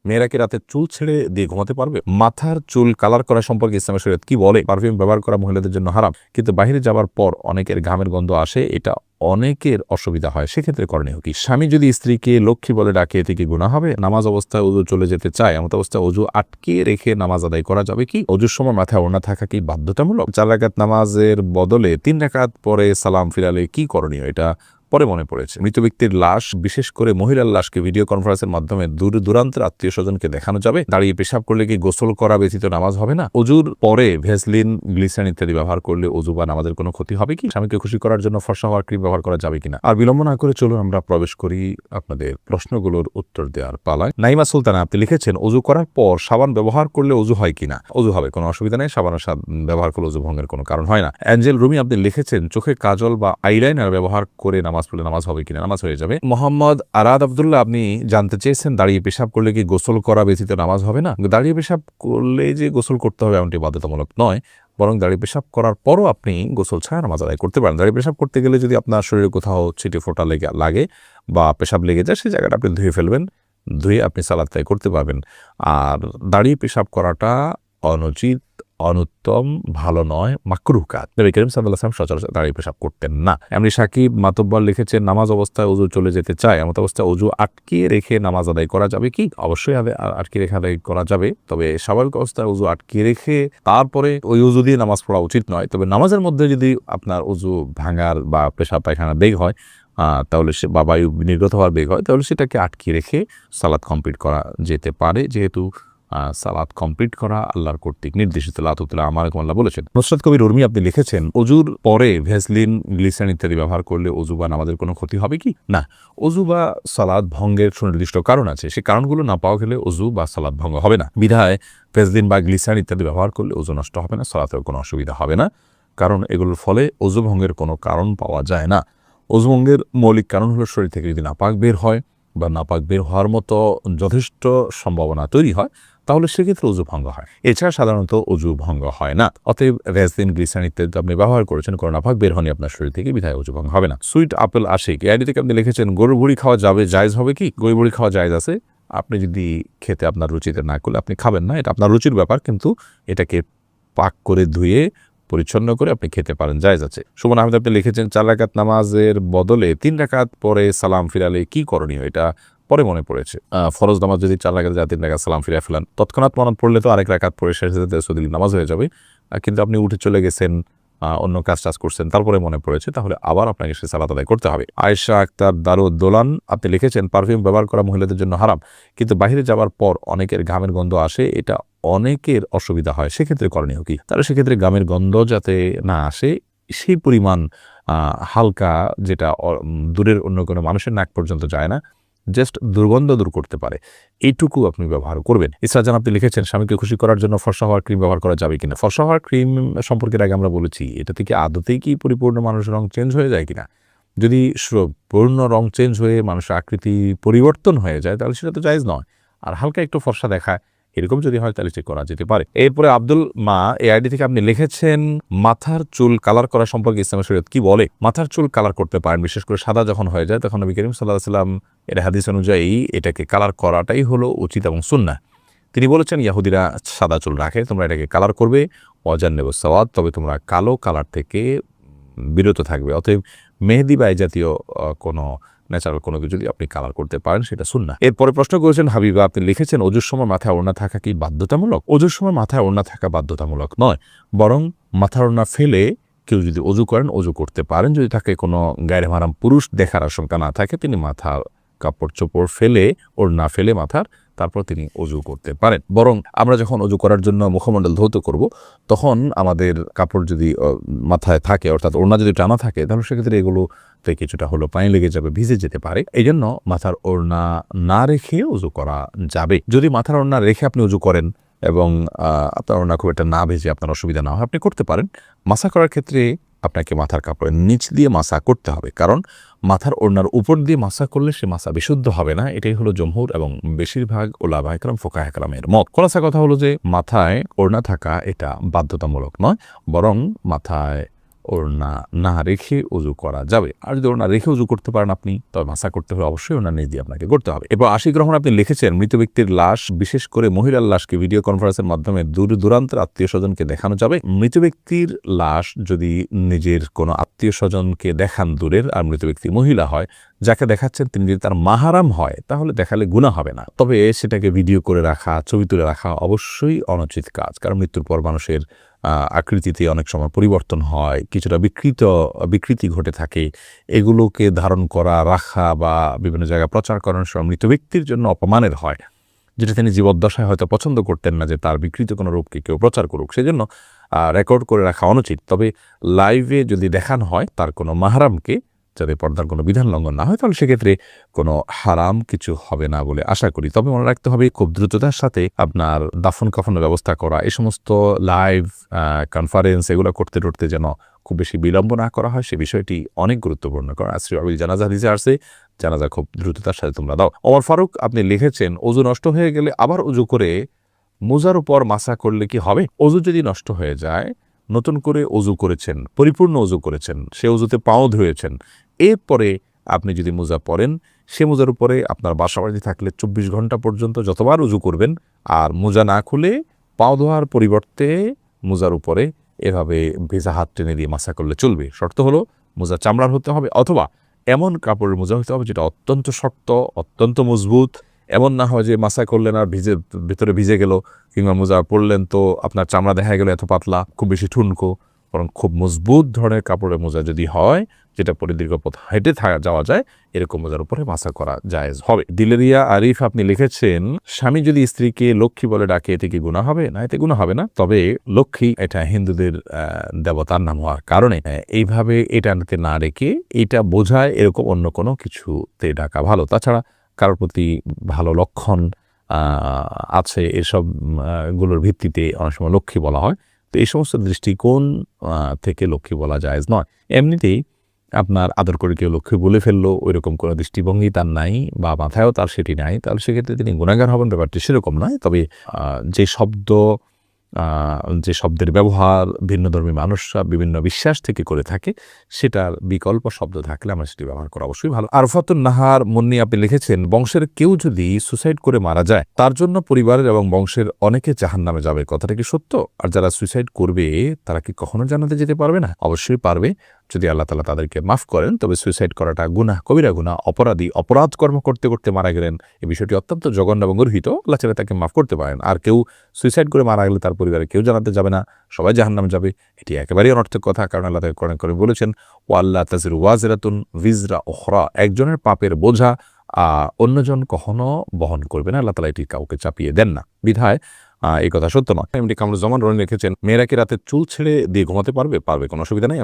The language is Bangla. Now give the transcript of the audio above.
মেয়েরা কি রাতে চুল ছেড়ে দিয়ে ঘুমাতে পারবে? মাথার চুল কালার করা সম্পর্কে ইসলামের শরীয়ত কি বলে? পারফিউম ব্যবহার করা মহিলাদের জন্য হারাম, কিন্তু বাইরে যাবার পর অনেকের ঘামের গন্ধ আসে, এটা অনেকের অসুবিধা হয়, সেক্ষেত্রে করণীয় কি? স্বামী যদি স্ত্রীকে লক্ষ্মী বলে ডাকে, এতে কি গুনাহ হবে? নামাজ অবস্থায় ওযু চলে যেতে চায়, এমন অবস্থায় ওযু আটকে রেখে নামাজ আদায় করা যাবে কি? ওযুর সময় মাথায় ওড়না থাকা কি বাধ্যতামূলক? 4 রাকাত নামাজের বদলে 3 রাকাত পরে সালাম ফিরালে কি করণীয়? এটা পরে মনে পড়েছে। মৃত ব্যক্তির লাশ, বিশেষ করে মহিলার লাশকে ভিডিও কনফারেন্সের মাধ্যমে দূর দূরান্তের আত্মীয় স্বজনকে দেখানো যাবে? দাঁড়িয়ে পেশাব করলে কি গোসল করা ব্যতীত নামাজ হবে না? ওযুর পরে ভেসলিন, গ্লিসারিন ইত্যাদি ব্যবহার করলে ওযু বা নামাজের কোনো ক্ষতি হবে কি? স্বামীকে খুশি করার জন্য ফর্সা হওয়ার ক্রিম ব্যবহার করা যাবে কিনা? আর বিলম্ব না করে চলুন আমরা প্রবেশ করি আপনাদের প্রশ্নগুলোর উত্তর দেওয়ার পালায়। নাইমা সুলতানা আপনি লিখেছেন, ওযু করার পর সাবান ব্যবহার করলে ওযু হয় কিনা? ওযু হবে, কোনো অসুবিধা নেই। সাবানের ব্যবহার করলে ওযু ভঙ্গের কোনো কারণ হয় না। অ্যাঞ্জেল রুমি আপনি লিখেছেন, চোখে কাজল বা আইলাইনার ব্যবহার করে নামাজ পড়লে নামাজ হবে কিনা? নামাজ হয়ে যাবে। মোহাম্মদ আরাদ আব্দুল্লাহ আপনি জানতে চেয়েছেন, দাঁড়িয়ে পেশাব করলে কি গোসল করা ব্যতীত নামাজ হবে না? দাঁড়িয়ে পেশাব করলে যে গোসল করতে হবে এমনটি বাধ্যতামূলক নয়, বরং দাঁড়িয়ে পেশাব করার পরও আপনি গোসল ছাড়া নামাজ আদায় করতে পারেন। দাঁড়িয়ে পেশাব করতে গেলে যদি আপনার শরীরে কোথাও ছিটে ফোঁটা লাগে বা পেশাব লেগে যায়, সেই জায়গাটা আপনি ধুয়ে ফেলবেন, ধুয়ে আপনি সালাত আদায় করতে পারবেন। আর দাঁড়িয়ে পেশাব করাটা অনুচিত, অনুত্তম, ভালো নয়, মাকরুহ কাজ। নবী করিম সাল্লাল্লাহু আলাইহি ওয়াসাল্লাম সচরাচর দাঁড়িয়ে পেশাব করতেন না। এমনি সাকিব মাতব্বর লিখেছেন, নামাজ অবস্থায় ওযু চলে যেতে চায়, এমন অবস্থায় ওযু আটকে রেখে নামাজ আদায় করা যাবে কি? অবশ্যই আটকে রেখে আদায় করা যাবে, তবে স্বাভাবিক অবস্থায় ওযু আটকে রেখে তারপরে ওই ওযু দিয়ে নামাজ পড়া উচিত নয়। তবে নামাজের মধ্যে যদি আপনার ওযু ভাঙার বা পেশাব পায়খানা বেগ হয়, তাহলে সে বা বায়ু নির্গত হওয়ার বেগ হয়, তাহলে সেটাকে আটকে রেখে সালাত কমপ্লিট করা যেতে পারে, যেহেতু সালাত কমপ্লিট করা আল্লাহর কর্তৃক নির্দেশিত। আল্লাহ বলেছেন। নুসরাত কবির উর্মি আপনি লিখেছেন, ওযুর পরে ভেসলিন, গ্লিসারিন ইত্যাদি ব্যবহার করলে ওযু বা নামাজের কোনো ক্ষতি হবে কি? না, ওযু বা সালাত ভঙ্গের সুনির্দিষ্ট কারণ আছে, সেই কারণগুলো না পাওয়া গেলে ওযু বা সালাত ভঙ্গ হবে না। বিধায় ভেসলিন বা গ্লিসারিন ইত্যাদি ব্যবহার করলে ওযু নষ্ট হবে না, সালাতেও কোনো অসুবিধা হবে না, কারণ এগুলোর ফলে ওযু ভঙ্গের কোনো কারণ পাওয়া যায় না। ওযু ভঙ্গের মৌলিক কারণ হলো শরীর থেকে যদি নাপাক বের হয় বা নাপাক বের হওয়ার মতো যথেষ্ট সম্ভাবনা তৈরি হয়, তাহলে সেক্ষেত্রে ওযু ভঙ্গ হয়। এছাড়া সাধারণত ওযু ভঙ্গ হয় না। অতএব ভ্যাসলিন, গ্লিসারিন ইত্যাদি আপনি ব্যবহার করেছেন, কোনো নাপাক বের হয়নি আপনার শরীর থেকে, বিধায় ওযু ভঙ্গ হবে না। সুইট আপেল আশিক এই আইডি থেকে আপনি লিখেছেন, গরুর ভুঁড়ি খাওয়া যাবে, জায়েজ হবে কি? গরুর ভুঁড়ি খাওয়া জায়েজ আছে, আপনি যদি খেতে আপনার রুচিতে না করলে আপনি খাবেন না, এটা আপনার রুচির ব্যাপার, কিন্তু এটাকে পাক করে ধুয়ে পরিচ্ছন্ন করে আপনি খেতে পারেন, জায়েজ আছে। সুমন আহমেদ আপনি লিখেছেন, 4 রাকাত নামাজের বদলে 3 রাকাত পরে সালাম ফিরালে কি করণীয়? এটা পরে মনে পড়েছে। ফরজ নামাজ যদি 4 রাকাত যায়, 3 রাকাত সালাম ফিরে ফেলান, তৎক্ষণাৎ মনে পড়লে তো আরেক রাকাত পরে শেষে নামাজ হয়ে যাবে, কিন্তু আপনি উঠে চলে গেছেন, অন্য কাজ করছেন, তারপরে মনে পড়েছে, তাহলে আবার আপনাকে সে সালাত আদায় করতে হবে। আয়েশা আক্তার দারুদ্দোলান আপনি লিখেছেন, পারফিউম ব্যবহার করা মহিলাদের জন্য হারাম, কিন্তু বাইরে যাওয়ার পর অনেকের ঘামের গন্ধ আসে, এটা অনেকের অসুবিধা হয়, সেক্ষেত্রে করণীয় কি? তাহলে সেক্ষেত্রে ঘামের গন্ধ যাতে না আসে, সেই পরিমাণ হালকা, যেটা দূরের অন্য কোনো মানুষের নাক পর্যন্ত যায় না, জাস্ট দুর্গন্ধ দূর করতে পারে, এইটুকু আপনি ব্যবহার করবেন। ইসরাজান আপনি লিখেছেন, স্বামীকে খুশি করার জন্য ফর্সা হওয়ার ক্রিম ব্যবহার করা যাবে কিনা? ফর্সা হওয়ার ক্রিম সম্পর্কে আগে আমরা বলেছি, এটা থেকে আদতেই কি পরিপূর্ণ মানুষের রং চেঞ্জ হয়ে যায় কিনা? যদি পূর্ণ রং চেঞ্জ হয়ে মানুষের আকৃতি পরিবর্তন হয়ে যায়, তাহলে সেটা তো জায়েজ নয়। আর হালকা একটু ফর্সা দেখায়, এরকম যদি হয়, তাহলে চেক করা যেতে পারে। এরপরে আব্দুল মা এই আইডি থেকে আপনি লিখেছেন, মাথার চুল কালার করা সম্পর্কে ইসলামের শরীয়ত কি বলে? মাথার চুল কালার করতে পারেন, বিশেষ করে সাদা যখন হয়ে যায়, তখন নবী করিম সাল্লাল্লাহু আলাইহি ওয়াসাল্লাম এর হাদিস অনুযায়ী এটাকে কালার করাটাই হলো উচিত এবং সুন্নাহ। তিনি বলেছেন, ইয়াহুদিরা সাদা চুল রাখে, তোমরা এটাকে কালার করবে, ওয়াজান্নিবুস সাওয়াদ, তবে তোমরা কালো কালার থেকে বিরত থাকবে। অতএব মেহেদি বা এই জাতীয় কোনো ন্যাচারাল কোনো কিছু যদি আপনি কালার করতে পারেন, সেটা সুন্নাহ। এরপরে প্রশ্ন করেছেন হাবিবা, আপনি লিখেছেন, ওযুর সময় মাথায় ওড়না থাকা কি বাধ্যতামূলক? ওযুর সময় মাথায় ওড়না থাকা বাধ্যতামূলক নয়, বরং মাথার ওড়না ফেলে কেউ যদি ওযু করেন, ওযু করতে পারেন। যদি তাকে কোনো গায়রে মাহরাম পুরুষ দেখার আশঙ্কা না থাকে, তিনি মাথার কাপড় চোপড় ফেলে, ওড়না ফেলে মাথার, তারপর তিনি ওযু করতে পারেন। বরং আমরা যখন ওযু করার জন্য মুখমণ্ডল ধৌত করব, তখন আমাদের কাপড় যদি মাথায় থাকে, অর্থাৎ ওড়না যদি টানা থাকে, তাহলে সেক্ষেত্রে এগুলোতে কিছুটা হলো পানি লেগে যাবে, ভিজে যেতে পারে। এই জন্য মাথার ওড়না না রেখে ওযু করা যাবে। যদি মাথার ওড়না রেখে আপনি ওযু করেন এবং আপনার ওড়না খুব একটা না ভেজে আপনার অসুবিধা না হয়, আপনি করতে পারেন। মাসা করার ক্ষেত্রে আপনাকে মাথার কাপড়ের নিচ দিয়ে মাসা করতে হবে, কারণ মাথার ওড়নার উপর দিয়ে মাসা করলে সে মাসা বিশুদ্ধ হবে না। এটাই হলো জমহুর এবং বেশিরভাগ ওলামা ইকরাম, ফুকাহা ইকরামের মত। খোলাসা কথা হলো যে মাথায় ওড়না থাকা এটা বাধ্যতামূলক নয়, বরং মাথায় ওড়না না রেখে উজু করা যাবে। আর যদি ওড়না রেখে উজু করতে পারেন আপনি, তবে মাসা করতে হলে অবশ্যই ওড়না নিজ দিয়ে আপনাকে করতে হবে। এরপর 80 গ্রহণ আপনি লিখেছেন, মৃত ব্যক্তির লাশ, বিশেষ করে মহিলার লাশকে ভিডিও কনফারেন্সের মাধ্যমে দূর দূরান্তের আত্মীয় স্বজনকে দেখানো যাবে। মৃত ব্যক্তির লাশ যদি নিজের কোনো আত্মীয় স্বজনকে দেখান দূরের, আর মৃত ব্যক্তি মহিলা হয়, যাকে দেখাচ্ছেন তিনি যদি তার মাহারাম হয়, তাহলে দেখালে গুনাহ হবে না। তবে সেটাকে ভিডিও করে রাখা, ছবি তুলে রাখা অবশ্যই অনুচিত কাজ, কারণ মৃত্যুর পর মানুষের আকৃতিতে অনেক সময় পরিবর্তন হয়, কিছুটা বিকৃতি ঘটে থাকে। এগুলোকে ধারণ করা, রাখা বা বিভিন্ন জায়গায় প্রচার করার সময় মৃত ব্যক্তির জন্য অপমানের হয়, যেটা তিনি জীবদ্দশায় হয়তো পছন্দ করতেন না যে তার বিকৃত কোনো রূপকে কেউ প্রচার করুক। সেজন্য রেকর্ড করে রাখা অনুচিত। তবে লাইভে যদি দেখানো হয় তার কোনো মাহারামকে, যাতে পর্দার কোনো বিধান লঙ্ঘন না হয়, তাহলে সেক্ষেত্রে কোনো হারাম কিছু হবে না বলে আশা করি। তবে মনে রাখতে হবে, খুব দ্রুততার সাথে আপনার দাফন কাফনের ব্যবস্থা করা, এই সমস্ত লাইভ কনফারেন্স এগুলো করতে যেন খুব বেশি বিলম্ব না করা হয়, সে বিষয়টি অনেক গুরুত্বপূর্ণ। কারণ আসরি আবিল জানাজা হাদিসে আসছে, জানাজা খুব দ্রুততার সাথে তোমরা দাও। ওমর ফারুক আপনি লিখেছেন, অজু নষ্ট হয়ে গেলে আবার অজু করে মোজার উপর মাসা করলে কি হবে? অজু যদি নষ্ট হয়ে যায়, নতুন করে অজু করেছেন, পরিপূর্ণ অজু করেছেন, সে অজুতে পাও ধুয়েছেন, এরপরে আপনি যদি মোজা পরেন, সে মোজার উপরে আপনার বাসাবাড়ি থাকলে 24 ঘন্টা পর্যন্ত যতবার অজু করবেন, আর মোজা না খুলে পাও ধোয়ার পরিবর্তে মোজার উপরে এভাবে ভেজা হাত টেনে দিয়ে মাসা করলে চলবে। শর্ত হলো মোজা চামড়ার হতে হবে, অথবা এমন কাপড়ের মোজা হতে হবে যেটা অত্যন্ত শক্ত, অত্যন্ত মজবুত। এমন না হয় যে মাসা করলেন আর ভিতরে ভিজে গেল, কিংবা মোজা পরলেন তো আপনার চামড়া দেখা গেল এত পাতলা, খুব বেশি ঠুনকো। বরং খুব মজবুত ধরনের কাপড়ের মোজা যদি হয়, যেটা পরে দীর্ঘ পথ হেঁটে যাওয়া যায়, এরকম মোজার উপরে মাসা করা জায়েজ হবে। দিলেরিয়া আরিফ আপনি লিখেছেন, স্বামী যদি স্ত্রীকে লক্ষ্মী বলে ডাকে, এতে কি গুনাহ হবে? না, এতে গুনাহ হবে না। তবে লক্ষ্মী এটা হিন্দুদের দেবতার নাম হওয়ার কারণে এইভাবে এটাতে না রেখে এটা বোঝায় এরকম অন্য কোনো কিছুতে ডাকা ভালো। তাছাড়া কারোর প্রতি ভালো লক্ষণ আছে, এসব গুলোর ভিত্তিতে অনেক সময় লক্ষ্মী বলা হয়। তো এই সমস্ত দৃষ্টিকোণ থেকে লক্ষ্মী বলা জায়েজ নয়। এমনিতেই আপনার আদর করে কেউ লক্ষ্মী বলে ফেললো, ওইরকম কোনো দৃষ্টিভঙ্গি তার নাই বা মাথায়ও তার সেটি নাই, তাহলে সেক্ষেত্রে তিনি গুনাহগার হবেন, ব্যাপারটি সেরকম নয়। তবে যে শব্দের ব্যবহার ভিন্নধর্মী মানুষরা বিভিন্ন বিশ্বাস থেকে করে থাকে, সেটার বিকল্প শব্দ থাকলে আমরা সেটি ব্যবহার করা অবশ্যই ভালো। আরফাতুন নাহার মুন্নি আপনি লিখেছেন, বংশের কেউ যদি সুসাইড করে মারা যায়, তার জন্য পরিবারের এবং বংশের অনেকে জাহান্নামে যাবে, কথাটা কি সত্য? আর যারা সুইসাইড করবে তারা কি কখনো জান্নাতে যেতে পারবে না? অবশ্যই পারবে, যদি আল্লাহ তাআলা তাদেরকে মাফ করেন। তবে সুইসাইড করাটা গুনাহ, কবিরা গুনাহ, অপরাধ কর্ম করতে করতে মারা গেলেন, এই বিষয়টি অত্যন্ত জঘন্য এবং গর্হিত। আল্লাহ চাইলে তাকে মাফ করতে পারেন। আর কেউ সুইসাইড করে মারা গেলে তার পরিবারে কেউ জান্নাতে যাবে না, সবাই জাহান্নামে যাবে, এটি একেবারেই অনর্থক কথা। কারণ আল্লাহ তাকে কোরআন করে বলেছেন, ওয়াল্লা তাজিরু ওয়াজিরাতুন ভিজরা উখরা, একজনের পাপের বোঝা অন্যজন কখনো বহন করবে না, আল্লাহ তাআলা এটি কাউকে চাপিয়ে দেন না। বিধায় এই কথা সত্য নয়। এমনি কামরুজ্জামান রনি লিখেছেন, মেয়েরা কি রাতে চুল ছেড়ে দিয়ে ঘুমাতে পারবে? পারবে, কোনো অসুবিধা নেই।